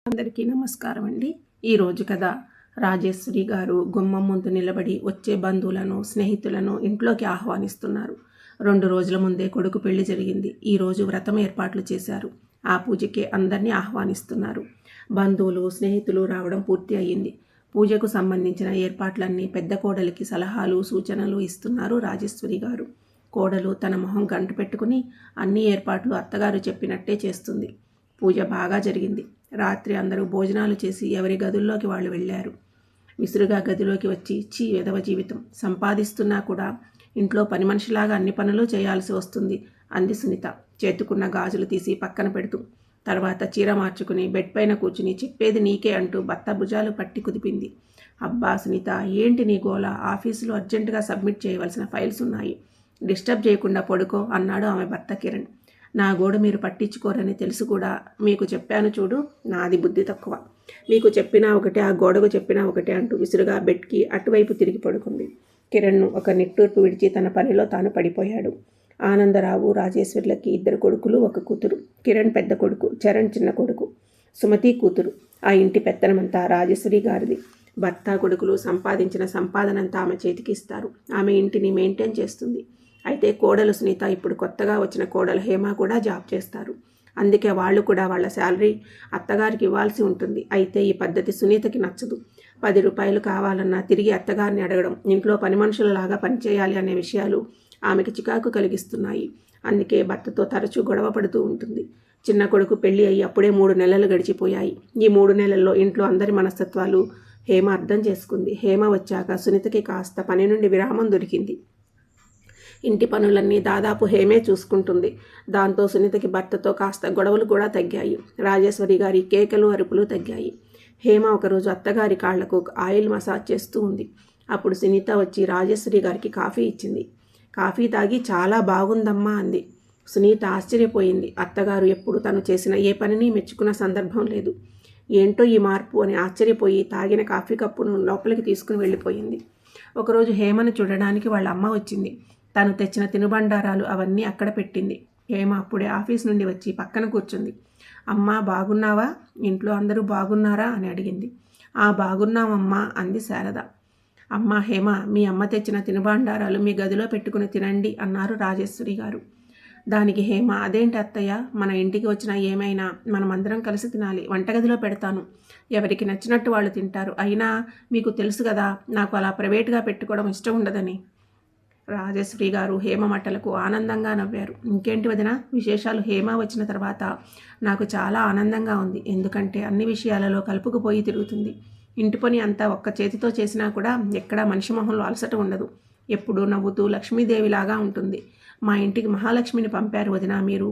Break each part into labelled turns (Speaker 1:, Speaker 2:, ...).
Speaker 1: అందరికీ నమస్కారం అండి. ఈరోజు కథ రాజేశ్వరి గారు గుమ్మం ముందు నిలబడి వచ్చే బంధువులను స్నేహితులను ఇంట్లోకి ఆహ్వానిస్తున్నారు. 2 రోజుల ముందే కొడుకు పెళ్లి జరిగింది. ఈరోజు వ్రతం ఏర్పాట్లు చేశారు. ఆ పూజకే అందరినీ ఆహ్వానిస్తున్నారు. బంధువులు స్నేహితులు రావడం పూర్తి అయ్యింది. పూజకు సంబంధించిన ఏర్పాట్లన్నీ పెద్ద కోడలికి సలహాలు సూచనలు ఇస్తున్నారు రాజేశ్వరి గారు. కోడలు తన మొహం గంటు పెట్టుకుని అన్ని ఏర్పాట్లు అత్తగారు చెప్పినట్టే చేస్తుంది. పూజ బాగా జరిగింది. రాత్రి అందరూ భోజనాలు చేసి ఎవరి గదుల్లోకి వాళ్ళు వెళ్ళారు. విసురుగా గదిలోకి వచ్చి చీ వెధవ జీవితం, సంపాదిస్తున్నా కూడా ఇంట్లో పని మనిషిలాగా అన్ని పనులు చేయాల్సి వస్తుంది అంది సునీత చేతుకున్న గాజులు తీసి పక్కన పెడుతూ. తర్వాత చీర మార్చుకుని బెడ్ పైన కూర్చుని చెప్పేది నీకే అంటూ భర్త భుజాలు పట్టి కుదిపింది. అబ్బా సునీత, ఏంటి నీ గోల? ఆఫీసులో అర్జెంటుగా సబ్మిట్ చేయవలసిన ఫైల్స్ ఉన్నాయి, డిస్టర్బ్ చేయకుండా పడుకో అన్నాడు ఆమె భర్త కిరణ్. నా గోడు మీరు పట్టించుకోరని తెలుసు కూడా మీకు చెప్పాను చూడు, నాది బుద్ధి తక్కువ. మీకు చెప్పినా ఒకటే, ఆ గోడకు చెప్పినా ఒకటే అంటూ విసురుగా బెడ్కి అటువైపు తిరిగి పడుకుంది. కిరణ్ను ఒక నిట్టూర్పు విడిచి తన పనిలో తాను పడిపోయాడు. ఆనందరావు రాజేశ్వర్లకి 2 కొడుకులు 1 కూతురు. కిరణ్ పెద్ద కొడుకు, చరణ్ చిన్న కొడుకు, సుమతి కూతురు. ఆ ఇంటి పెత్తనమంతా రాజేశ్వరి గారిది. భర్త కొడుకులు సంపాదించిన సంపాదనంతా ఆమె చేతికి ఇస్తారు. ఆమె ఇంటిని మెయింటైన్ చేస్తుంది. అయితే కోడలు సునీత, ఇప్పుడు కొత్తగా వచ్చిన కోడలు హేమ కూడా జాబ్ చేస్తారు. అందుకే వాళ్ళు కూడా వాళ్ళ శాలరీ అత్తగారికి ఇవ్వాల్సి ఉంటుంది. అయితే ఈ పద్ధతి సునీతకి నచ్చదు. 10 రూపాయలు కావాలన్నా తిరిగి అత్తగారిని అడగడం, ఇంట్లో పని మనుషులలాగా పనిచేయాలి అనే విషయాలు ఆమెకు చికాకు కలిగిస్తున్నాయి. అందుకే భర్తతో తరచూ గొడవ పడుతూ ఉంటుంది. చిన్న కొడుకు పెళ్లి అయ్యి అప్పుడే 3 నెలలు గడిచిపోయాయి. ఈ 3 నెలల్లో ఇంట్లో అందరి మనస్తత్వాలు హేమ అర్థం చేసుకుంది. హేమ వచ్చాక సునీతకి కాస్త పని నుండి విరామం దొరికింది. ఇంటి పనులన్నీ దాదాపు హేమే చూసుకుంటుంది. దాంతో సునీతకి భర్తతో కాస్త గొడవలు కూడా తగ్గాయి. రాజేశ్వరి గారి కేకలు అరుపులు తగ్గాయి. హేమ ఒకరోజు అత్తగారి కాళ్లకు ఆయిల్ మసాజ్ చేస్తూ ఉంది. అప్పుడు సునీత వచ్చి రాజేశ్వరి గారికి కాఫీ ఇచ్చింది. కాఫీ తాగి చాలా బాగుందమ్మా అంది. సునీత ఆశ్చర్యపోయింది. అత్తగారు ఎప్పుడు తను చేసిన ఏ పనిని మెచ్చుకున్న సందర్భం లేదు. ఏంటో ఈ మార్పు అని ఆశ్చర్యపోయి తాగిన కాఫీ కప్పును లోపలికి తీసుకుని వెళ్ళిపోయింది. ఒకరోజు హేమను చూడడానికి వాళ్ళ అమ్మ వచ్చింది. తను తెచ్చిన తినుబండారాలు అవన్నీ అక్కడ పెట్టింది. హేమ అప్పుడే ఆఫీస్ నుండి వచ్చి పక్కన కూర్చుంది. అమ్మా బాగున్నావా? ఇంట్లో అందరూ బాగున్నారా అని అడిగింది. బాగున్నామమ్మా అంది శారద. అమ్మా హేమ, మీ అమ్మ తెచ్చిన తినుబండారాలు మీ గదిలో పెట్టుకుని తినండి అన్నారు రాజేశ్వరి గారు. దానికి హేమ, అదేంటి అత్తయ్య, మన ఇంటికి వచ్చినా ఏమైనా మనమందరం కలిసి తినాలి, వంటగదిలో పెడతాను, ఎవరికి నచ్చినట్టు వాళ్ళు తింటారు. అయినా మీకు తెలుసు కదా, నాకు అలా ప్రైవేట్గా పెట్టుకోవడం ఇష్టం ఉండదని. రాజేశ్వరి గారు హేమ మాటలకు ఆనందంగా నవ్వారు. ఇంకేంటి వదిన విశేషాలు? హేమ వచ్చిన తర్వాత నాకు చాలా ఆనందంగా ఉంది. ఎందుకంటే అన్ని విషయాలలో కలుపుకుపోయి తిరుగుతుంది. ఇంటి పని అంతా ఒక్క చేతితో చేసినా కూడా ఎక్కడా మనిషి మొహంలో అలసట ఉండదు. ఎప్పుడూ నవ్వుతూ లక్ష్మీదేవిలాగా ఉంటుంది. మా ఇంటికి మహాలక్ష్మిని పంపారు వదిన మీరు.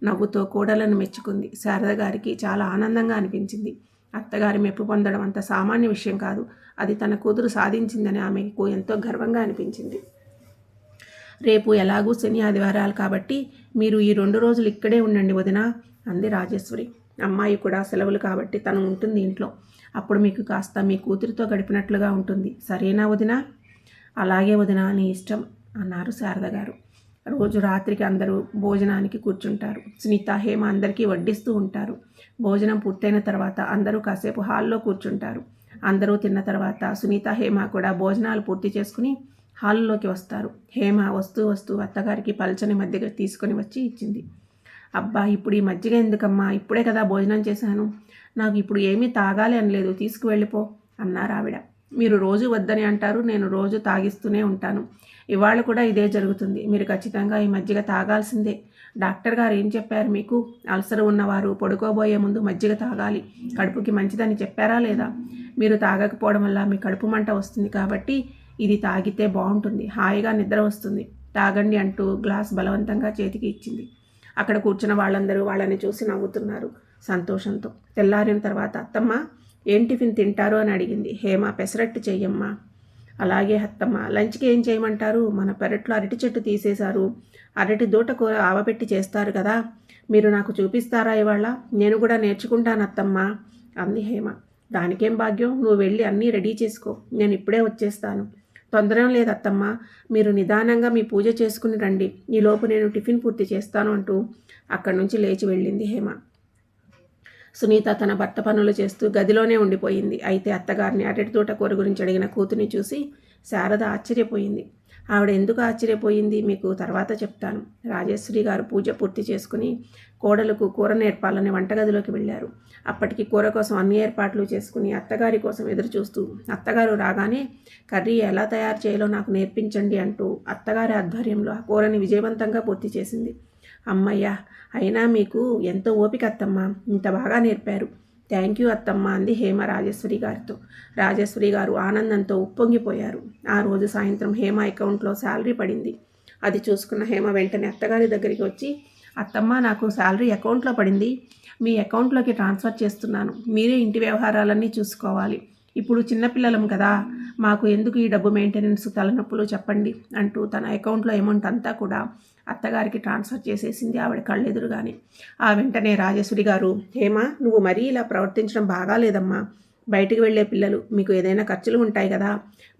Speaker 1: నవ్వుతో కోడలను మెచ్చుకుంది. శారద గారికి చాలా ఆనందంగా అనిపించింది. అత్తగారి మెప్పు పొందడం అంత సామాన్య విషయం కాదు. అది తన కూతురు సాధించిందని ఆమెకు ఎంతో గర్వంగా అనిపించింది. రేపు ఎలాగూ శని ఆదివారాలు కాబట్టి మీరు ఈ 2 రోజులు ఇక్కడే ఉండండి వదినా అంది రాజేశ్వరి. అమ్మాయి కూడా సెలవులు కాబట్టి తను ఉంటుంది ఇంట్లో. అప్పుడు మీకు కాస్త మీ కూతురితో గడిపినట్లుగా ఉంటుంది. సరేనా వదినా? అలాగే వదినా, నీ ఇష్టం అన్నారు శారద గారు. రోజు రాత్రికి అందరూ భోజనానికి కూర్చుంటారు. సునీత హేమ అందరికీ వడ్డిస్తూ ఉంటారు. భోజనం పూర్తయిన తర్వాత అందరూ కాసేపు హాల్లో కూర్చుంటారు. అందరూ తిన్న తర్వాత సునీత హేమ కూడా భోజనాలు పూర్తి చేసుకుని హాల్లోకి వస్తారు. హేమ వస్తూ అత్తగారికి పల్చని మజ్జిగ తీసుకొని వచ్చి ఇచ్చింది. అబ్బా, ఇప్పుడు ఈ మజ్జిగ ఎందుకమ్మా? ఇప్పుడే కదా భోజనం చేశాను. నాకు ఇప్పుడు ఏమీ తాగాలి అనలేదు, తీసుకువెళ్ళిపో అన్నారు ఆవిడ. మీరు రోజు వద్దని అంటారు, నేను రోజు తాగిస్తూనే ఉంటాను. ఇవాళ కూడా ఇదే జరుగుతుంది. మీరు ఖచ్చితంగా ఈ మజ్జిగ తాగాల్సిందే. డాక్టర్ గారు ఏం చెప్పారు మీకు? అల్సర్ ఉన్నవారు పడుకోబోయే ముందు మజ్జిగ తాగాలి, కడుపుకి మంచిదని చెప్పారా లేదా? మీరు తాగకపోవడం వల్ల మీ కడుపు మంట వస్తుంది కాబట్టి ఇది తాగితే బాగుంటుంది, హాయిగా నిద్ర వస్తుంది, తాగండి అంటూ గ్లాస్ బలవంతంగా చేతికి ఇచ్చింది. అక్కడ కూర్చున్న వాళ్ళందరూ వాళ్ళని చూసి నవ్వుతున్నారు సంతోషంతో. తెల్లారిన తర్వాత అత్తమ్మ ఏం టిఫిన్ తింటారు అని అడిగింది. హేమ, పెసరట్టు చెయ్యమ్మా. అలాగే అత్తమ్మ. లంచ్కి ఏం చేయమంటారు? మన పెరట్లో అరటి చెట్టు తీసేశారు, అరటి దూట కూర ఆవపెట్టి చేస్తారు కదా, మీరు నాకు చూపిస్తారా ఇవాళ? నేను కూడా నేర్చుకుంటాను అత్తమ్మ అంది హేమ. దానికేం భాగ్యం, నువ్వు వెళ్ళి అన్నీ రెడీ చేసుకో, నేను ఇప్పుడే వచ్చేస్తాను. తొందర లేదు అత్తమ్మ, మీరు నిదానంగా మీ పూజ చేసుకుని రండి, ఈలోపు నేను టిఫిన్ పూర్తి చేస్తాను అంటూ అక్కడి నుంచి లేచి వెళ్ళింది హేమ. సునీత తన భర్త పనులు చేస్తూ గదిలోనే ఉండిపోయింది. అయితే అత్తగారిని అరటి తోట కూర గురించి అడిగిన కూతుర్ని చూసి శారద ఆశ్చర్యపోయింది. ఆవిడ ఎందుకు ఆశ్చర్యపోయింది మీకు తర్వాత చెప్తాను. రాజేశ్వరి గారు పూజ పూర్తి చేసుకుని కోడలకు కూర నేర్పాలని వంటగదిలోకి వెళ్ళారు. అప్పటికి కూర కోసం అన్ని ఏర్పాట్లు చేసుకుని అత్తగారి కోసం ఎదురు చూస్తూ అత్తగారు రాగానే కర్రీ ఎలా తయారు చేయాలో నాకు నేర్పించండి అంటూ అత్తగారి ఆధ్వర్యంలో ఆ కూరని విజయవంతంగా పూర్తి చేసింది. అమ్మయ్య, అయినా మీకు ఎంతో ఓపిక అత్తమ్మ, ఇంత బాగా నేర్పారు. థ్యాంక్ యూ అత్తమ్మ అంది హేమ రాజేశ్వరి గారితో. రాజేశ్వరి గారు ఆనందంతో ఉప్పొంగిపోయారు. ఆ రోజు సాయంత్రం హేమ అకౌంట్లో శాలరీ పడింది. అది చూసుకున్న హేమ వెంటనే అత్తగారి దగ్గరికి వచ్చి, అత్తమ్మ నాకు శాలరీ అకౌంట్లో పడింది, మీ అకౌంట్లోకి ట్రాన్స్ఫర్ చేస్తున్నాను, మీరే ఇంటి వ్యవహారాలన్నీ చూసుకోవాలి. ఇప్పుడు చిన్నపిల్లలం కదా, మాకు ఎందుకు ఈ డబ్బు మెయింటెనెన్స్ తలనొప్పులు చెప్పండి అంటూ తన అకౌంట్లో అమౌంట్ అంతా కూడా అత్తగారికి ట్రాన్స్ఫర్ చేసేసింది ఆవిడ కళ్ళెదురుగానే. ఆ వెంటనే రాజేశ్వరి గారు, హేమ నువ్వు మరీ ఇలా ప్రవర్తించడం బాగాలేదమ్మా. బయటికి వెళ్ళే పిల్లలు, మీకు ఏదైనా ఖర్చులు ఉంటాయి కదా,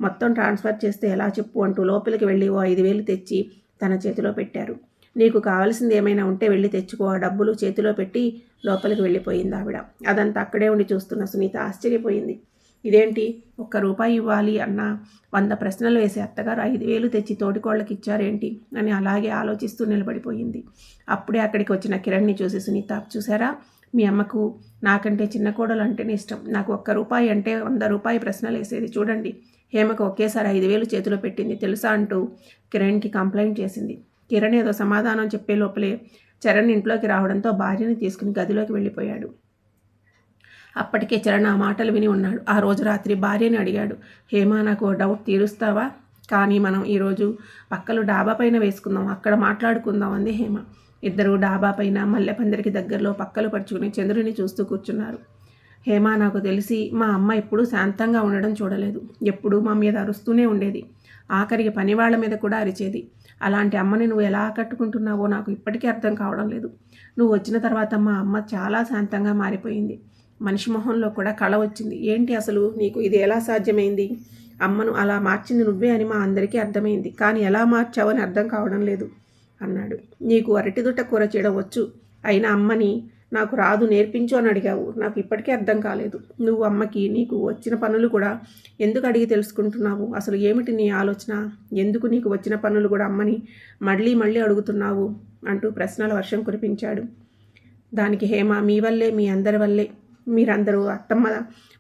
Speaker 1: మొత్తం ట్రాన్స్ఫర్ చేస్తే ఎలా చెప్పు అంటూ లోపలికి వెళ్ళి ఓ 5,000 తెచ్చి తన చేతిలో పెట్టారు. నీకు కావాల్సింది ఏమైనా ఉంటే వెళ్ళి తెచ్చుకో, ఆ డబ్బులు చేతిలో పెట్టి లోపలికి వెళ్ళిపోయింది ఆవిడ. అదంతా అక్కడే ఉండి చూస్తున్న సునీత ఆశ్చర్యపోయింది. ఇదేంటి, ₹1 ఇవ్వాలి అన్న 100 ప్రశ్నలు వేసే అత్తగారు 5,000 తెచ్చి తోటికోళ్ళకి ఇచ్చారేంటి అని అలాగే ఆలోచిస్తూ నిలబడిపోయింది. అప్పుడే అక్కడికి వచ్చిన కిరణ్ని చూసి సునీత, చూసారా, మీ అమ్మకు నాకంటే చిన్న కోడలు అంటేనే ఇష్టం, నాకు ₹1 అంటే ₹100 ప్రశ్నలు వేసేది, చూడండి హేమకు ఒకేసారి 5,000 చేతిలో పెట్టింది తెలుసా అంటూ కిరణ్కి కంప్లైంట్ చేసింది. కిరణ్ ఏదో సమాధానం చెప్పే లోపలే చరణ్ ఇంట్లోకి రావడంతో భార్యని తీసుకుని గదిలోకి వెళ్ళిపోయాడు. అప్పటికే చరణ్ ఆ మాటలు విని ఉన్నాడు. ఆ రోజు రాత్రి భార్యని అడిగాడు, హేమ నాకు డౌట్ తీరుస్తావా, కానీ మనం ఈరోజు పక్కలు డాబా పైన వేసుకుందాం, అక్కడ మాట్లాడుకుందాం అంది హేమ. ఇద్దరు డాబా పైన మల్లెపందిరికి దగ్గరలో పక్కలు పరుచుకుని చంద్రుని చూస్తూ కూర్చున్నారు. హేమ, నాకు తెలిసి మా అమ్మ ఎప్పుడూ శాంతంగా ఉండడం చూడలేదు, ఎప్పుడూ మా మీద అరుస్తూనే ఉండేది, ఆఖరికి పనివాళ్ల మీద కూడా అరిచేది. అలాంటి అమ్మని నువ్వు ఎలా ఆకట్టుకుంటున్నావో నాకు ఇప్పటికీ అర్థం కావడం లేదు. నువ్వు వచ్చిన తర్వాత మా అమ్మ చాలా శాంతంగా మారిపోయింది, మనిషి మొహంలో కూడా కళ వచ్చింది. ఏంటి అసలు నీకు ఇది ఎలా సాధ్యమైంది? అమ్మను అలా మార్చింది నువ్వే అని మా అందరికీ అర్థమైంది, కానీ ఎలా మార్చావని అర్థం కావడం లేదు అన్నాడు. నీకు అరటిదొట్ట కూర చేయడం వచ్చు, అయినా అమ్మని నాకు రాదు నేర్పించు అని అడిగావు, నాకు ఇప్పటికీ అర్థం కాలేదు. నువ్వు అమ్మకి నీకు వచ్చిన పనులు కూడా ఎందుకు అడిగి తెలుసుకుంటున్నావు? అసలు ఏమిటి నీ ఆలోచన? ఎందుకు నీకు వచ్చిన పనులు కూడా అమ్మని మళ్ళీ మళ్ళీ అడుగుతున్నావు అంటూ ప్రశ్నల వర్షం కురిపించాడు. దానికి హేమ, మీ వల్లే, మీ అందరి వల్లే. మీరందరూ అత్తమ్మ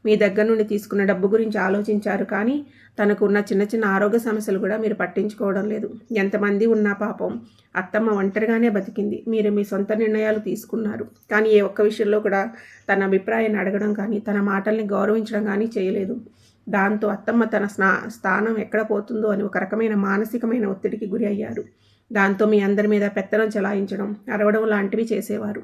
Speaker 1: మీ దగ్గర నుండి తీసుకున్న డబ్బు గురించి ఆలోచించారు, కానీ తనకు ఉన్న చిన్న చిన్న ఆరోగ్య సమస్యలు కూడా మీరు పట్టించుకోవడం లేదు. ఎంతమంది ఉన్నా పాపం అత్తమ్మ ఒంటరిగానే బతికింది. మీరు మీ సొంత నిర్ణయాలు తీసుకున్నారు, కానీ ఏ ఒక్క విషయంలో కూడా తన అభిప్రాయాన్ని అడగడం కానీ తన మాటల్ని గౌరవించడం కానీ చేయలేదు. దాంతో అత్తమ్మ తన స్థానం ఎక్కడ పోతుందో అని ఒక రకమైన మానసికమైన ఒత్తిడికి గురి అయ్యారు. దాంతో మీ అందరి మీద పెత్తనం చెలాయించడం, అరవడం లాంటివి చేసేవారు.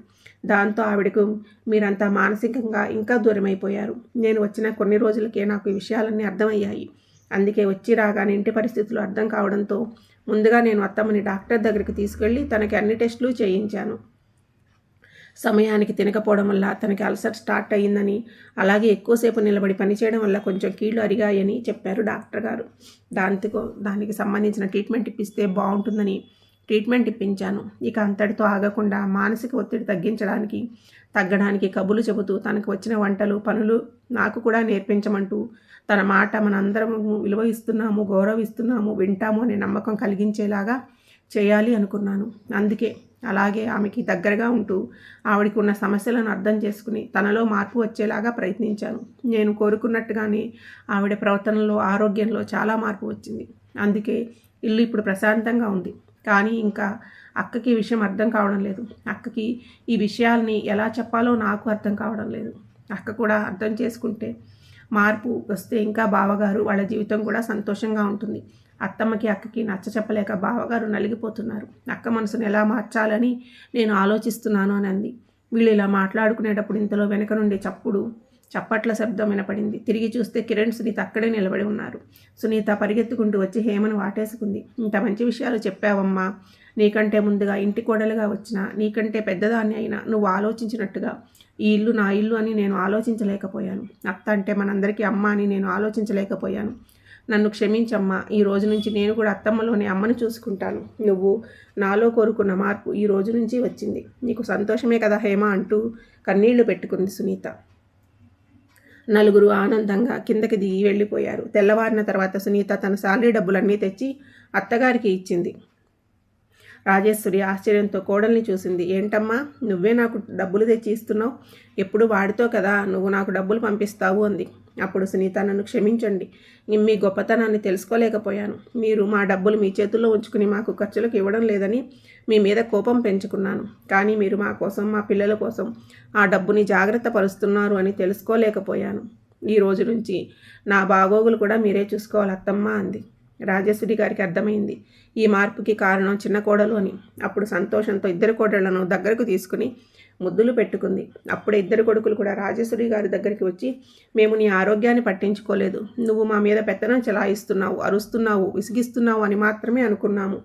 Speaker 1: దాంతో ఆవిడకు మీరంతా మానసికంగా ఇంకా దూరమైపోయారు. నేను వచ్చిన కొన్ని రోజులకే నాకు ఈ విషయాలన్నీ అర్థమయ్యాయి. అందుకే వచ్చి రాగానే ఇంటి పరిస్థితులు అర్థం కావడంతో ముందుగా నేను అత్తమ్మని డాక్టర్ దగ్గరికి తీసుకెళ్ళి తనకి అన్ని టెస్టులు చేయించాను. సమయానికి తినకపోవడం వల్ల తనకి అల్సర్ స్టార్ట్ అయ్యిందని, అలాగే ఎక్కువసేపు నిలబడి పనిచేయడం వల్ల కొంచెం కీళ్ళు అరిగాయని చెప్పారు డాక్టర్ గారు. దానికి సంబంధించిన ట్రీట్మెంట్ ఇప్పిస్తే బాగుంటుందని ట్రీట్మెంట్ ఇప్పించాను. ఇక అంతటితో ఆగకుండా మానసిక ఒత్తిడి తగ్గడానికి కబుర్లు చెబుతూ తనకు వచ్చిన వంటలు పనులు నాకు కూడా నేర్పించమంటూ తన మాట మనందరం విలువ ఇస్తున్నాము, గౌరవిస్తున్నాము, వింటాము అనే నమ్మకం కలిగించేలాగా చేయాలి అనుకున్నాను. అందుకే అలాగే ఆమెకి దగ్గరగా ఉంటూ ఆవిడకి ఉన్న సమస్యలను అర్థం చేసుకుని తనలో మార్పు వచ్చేలాగా ప్రయత్నించాను. నేను కోరుకున్నట్టుగానే ఆవిడ ప్రవర్తనలో, ఆరోగ్యంలో చాలా మార్పు వచ్చింది. అందుకే ఇల్లు ఇప్పుడు ప్రశాంతంగా ఉంది. కానీ ఇంకా అక్కకి ఈ విషయం అర్థం కావడం లేదు. అక్కకి ఈ విషయాల్ని ఎలా చెప్పాలో నాకు అర్థం కావడం లేదు. అక్క కూడా అర్థం చేసుకుంటే మార్పు వస్తే ఇంకా బావగారు వాళ్ళ జీవితం కూడా సంతోషంగా ఉంటుంది. అత్తమ్మకి అక్కకి నచ్చ చెప్పలేక బావగారు నలిగిపోతున్నారు. అక్క మనసును ఎలా మార్చాలని నేను ఆలోచిస్తున్నాను అని అంది. వీళ్ళు ఇలా మాట్లాడుకునేటప్పుడు ఇంతలో వెనక నుండి చప్పట్ల శబ్దం వినపడింది. తిరిగి చూస్తే కిరణ్, సునీత అక్కడే నిలబడి ఉన్నారు. సునీత పరిగెత్తుకుంటూ వచ్చి హేమను వాటేసుకుంది. ఇంత మంచి విషయాలు చెప్పావమ్మా, నీకంటే ముందుగా ఇంటి కోడలుగా వచ్చినా, నీకంటే పెద్దదాన్ని అయినా నువ్వు ఆలోచించినట్టుగా ఈ ఇల్లు నా ఇల్లు అని నేను ఆలోచించలేకపోయాను. అత్త అంటే మనందరికీ అమ్మ అని నేను ఆలోచించలేకపోయాను. నన్ను క్షమించమ్మా. ఈ రోజు నుంచి నేను కూడా అత్తమ్మలోని అమ్మని చూసుకుంటాను. నువ్వు నాలో కోరుకున్న మార్పు ఈ రోజు నుంచి వచ్చింది. నీకు సంతోషమే కదా హేమ అంటూ కన్నీళ్లు పెట్టుకుంది సునీత. నలుగురు ఆనందంగా కిందకి దిగి వెళ్ళిపోయారు. తెల్లవారిన తర్వాత సునీత తన శాలరీ డబ్బులన్నీ తెచ్చి అత్తగారికి ఇచ్చింది. రాజేశ్వరి ఆశ్చర్యంతో కోడల్ని చూసింది. ఏంటమ్మా, నువ్వే నాకు డబ్బులు తెచ్చి ఇస్తున్నావు? ఎప్పుడు వాడితో కదా నువ్వు నాకు డబ్బులు పంపిస్తావు అంది. అప్పుడు సునీత, నన్ను క్షమించండి, మీ గొప్పతనాన్ని తెలుసుకోలేకపోయాను. మీరు మా డబ్బులు మీ చేతుల్లో ఉంచుకుని మాకు ఖర్చులకు ఇవ్వడం లేదని మీ మీద కోపం పెంచుకున్నాను. కానీ మీరు మా కోసం, మా పిల్లల కోసం ఆ డబ్బుని జాగ్రత్త పరుస్తున్నారు అని తెలుసుకోలేకపోయాను. ఈ రోజు నుంచి నా బాగోగులు కూడా మీరే చూసుకోవాలి అత్తమ్మ అంది. రాజేశ్వరి గారికి అర్థమైంది ఈ మార్పుకి కారణం చిన్న కోడలు అని. అప్పుడు సంతోషంతో ఇద్దరు కోడళ్లను దగ్గరకు తీసుకుని ముద్దులు పెట్టుకుంది. అప్పుడే ఇద్దరు కొడుకులు కూడా రాజేశ్వరి గారి దగ్గరికి వచ్చి, మేము నీ ఆరోగ్యాన్ని పట్టించుకోలేదు, నువ్వు మా మీద పెత్తనం చెలాయిస్తున్నావు, అరుస్తున్నావు, విసిగిస్తున్నావు అని మాత్రమే అనుకున్నాము.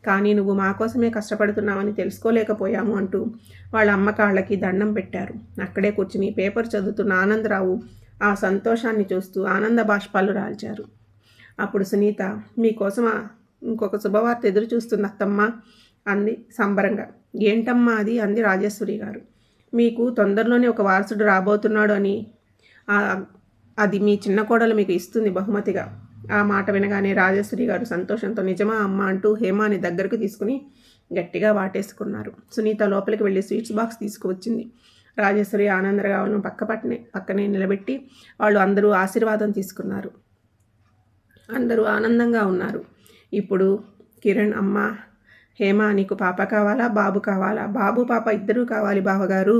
Speaker 1: కానీ నువ్వు మా కోసమే కష్టపడుతున్నావని తెలుసుకోలేకపోయాము అంటూ వాళ్ళ అమ్మ కాళ్ళకి దండం పెట్టారు. అక్కడే కూర్చుని పేపర్ చదువుతున్న ఆనందరావు ఆ సంతోషాన్ని చూస్తూ ఆనంద బాష్పాలు రాల్చారు. అప్పుడు సునీత, మీకోసం ఇంకొక శుభవార్త ఎదురు చూస్తుంది అత్తమ్మ అంది సంబరంగా. ఏంటమ్మా అది అంది రాజేశ్వరి గారు. మీకు తొందరలోనే ఒక వారసుడు రాబోతున్నాడు అని అది మీ చిన్న కోడలు మీకు ఇస్తుంది బహుమతిగా. ఆ మాట వినగానే రాజేశ్వరి గారు సంతోషంతో నిజమా అమ్మ అంటూ హేమాని దగ్గరకు తీసుకుని గట్టిగా వాటేసుకున్నారు. సునీత లోపలికి వెళ్ళి స్వీట్స్ బాక్స్ తీసుకువచ్చింది. రాజేశ్వరి ఆనందరావులను పక్కనే నిలబెట్టి వాళ్ళు అందరూ ఆశీర్వాదం తీసుకున్నారు. అందరూ ఆనందంగా ఉన్నారు. ఇప్పుడు కిరణ్, అమ్మ, హేమ, నీకు పాప కావాలా బాబు కావాలా? బాబు పాప ఇద్దరూ కావాలి బావగారు.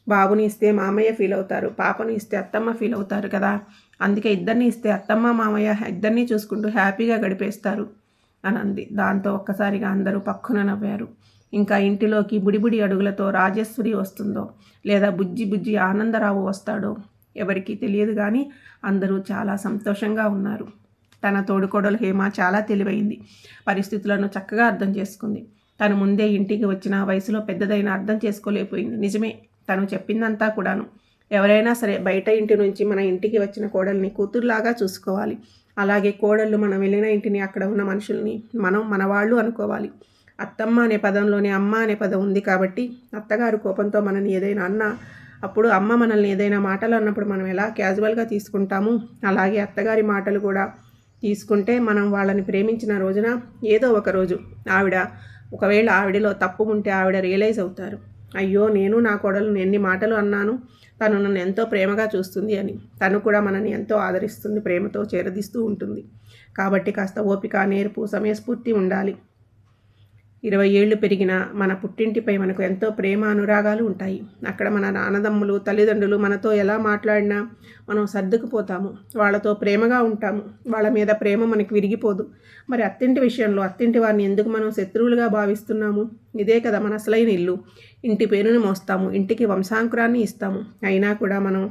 Speaker 1: బాబుని ఇస్తే మామయ్య ఫీల్ అవుతారు, పాపను ఇస్తే అత్తమ్మ ఫీల్ అవుతారు కదా. అందుకే ఇద్దరిని ఇస్తే అత్తమ్మ మామయ్య ఇద్దరినీ చూసుకుంటూ హ్యాపీగా గడిపేస్తారు అని అంది. దాంతో ఒక్కసారిగా అందరూ పక్కున నవ్వారు. ఇంకా ఇంటిలోకి బుడిబుడి అడుగులతో రాజేశ్వరి వస్తుందో లేదా బుజ్జి బుజ్జి ఆనందరావు వస్తాడో ఎవరికీ తెలియదు. కానీ అందరూ చాలా సంతోషంగా ఉన్నారు. తన తోడుకోడలు హేమ చాలా తెలివైంది. పరిస్థితులను చక్కగా అర్థం చేసుకుంది. తను ముందే ఇంటికి వచ్చిన వయసులో పెద్దదైన అర్థం చేసుకోలేకపోయింది. నిజమే, తను చెప్పిందంతా కూడాను. ఎవరైనా సరే బయట ఇంటి నుంచి మన ఇంటికి వచ్చిన కోడల్ని కూతురులాగా చూసుకోవాలి. అలాగే కోడళ్ళు మనం వెళ్ళిన ఇంటిని, అక్కడ ఉన్న మనుషుల్ని మనం మనవాళ్ళు అనుకోవాలి. అత్తమ్మ అనే పదంలోనే అమ్మ అనే పదం ఉంది కాబట్టి అత్తగారు కోపంతో మనల్ని ఏదైనా అన్నా, అప్పుడు అమ్మ మనల్ని ఏదైనా మాటలు అన్నప్పుడు మనం ఎలా క్యాజువల్గా తీసుకుంటాము, అలాగే అత్తగారి మాటలు కూడా తీసుకుంటే మనం వాళ్ళని ప్రేమించిన రోజున ఏదో ఒక రోజు ఒకవేళ ఆవిడలో తప్పు ఉంటే ఆవిడ రియలైజ్ అవుతారు. అయ్యో, నేను నా కోడలను ఎన్ని మాటలు అన్నాను, తను నన్ను ఎంతో ప్రేమగా చూస్తుంది అని. తను కూడా మనని ఎంతో ఆదరిస్తుంది, ప్రేమతో చేరదీస్తూ ఉంటుంది. కాబట్టి కాస్త ఓపిక, నేర్పు, సమయస్ఫూర్తి ఉండాలి. 20 ఏళ్ళు పెరిగిన మన పుట్టింటిపై మనకు ఎంతో ప్రేమ, అనురాగాలు ఉంటాయి. అక్కడ మన నాన్నదమ్ములు, తల్లిదండ్రులు మనతో ఎలా మాట్లాడినా మనం సర్దుకుపోతాము, వాళ్ళతో ప్రేమగా ఉంటాము. వాళ్ళ మీద ప్రేమ మనకి విరిగిపోదు. మరి అత్తింటి విషయంలో అత్తింటి వారిని ఎందుకు మనం శత్రువులుగా భావిస్తున్నాము? ఇదే కదా మన అసలైన ఇల్లు. ఇంటి పేరుని మోస్తాము, ఇంటికి వంశాంకురాన్ని ఇస్తాము. అయినా కూడా మనం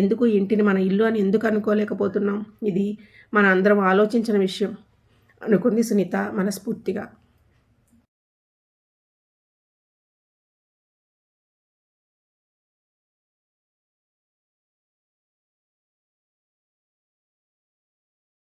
Speaker 1: ఎందుకు ఇంటిని మన ఇల్లు అని ఎందుకు అనుకోలేకపోతున్నాం? ఇది మన అందరం ఆలోచించిన విషయం అనుకుంది సునీత మనస్ఫూర్తిగా.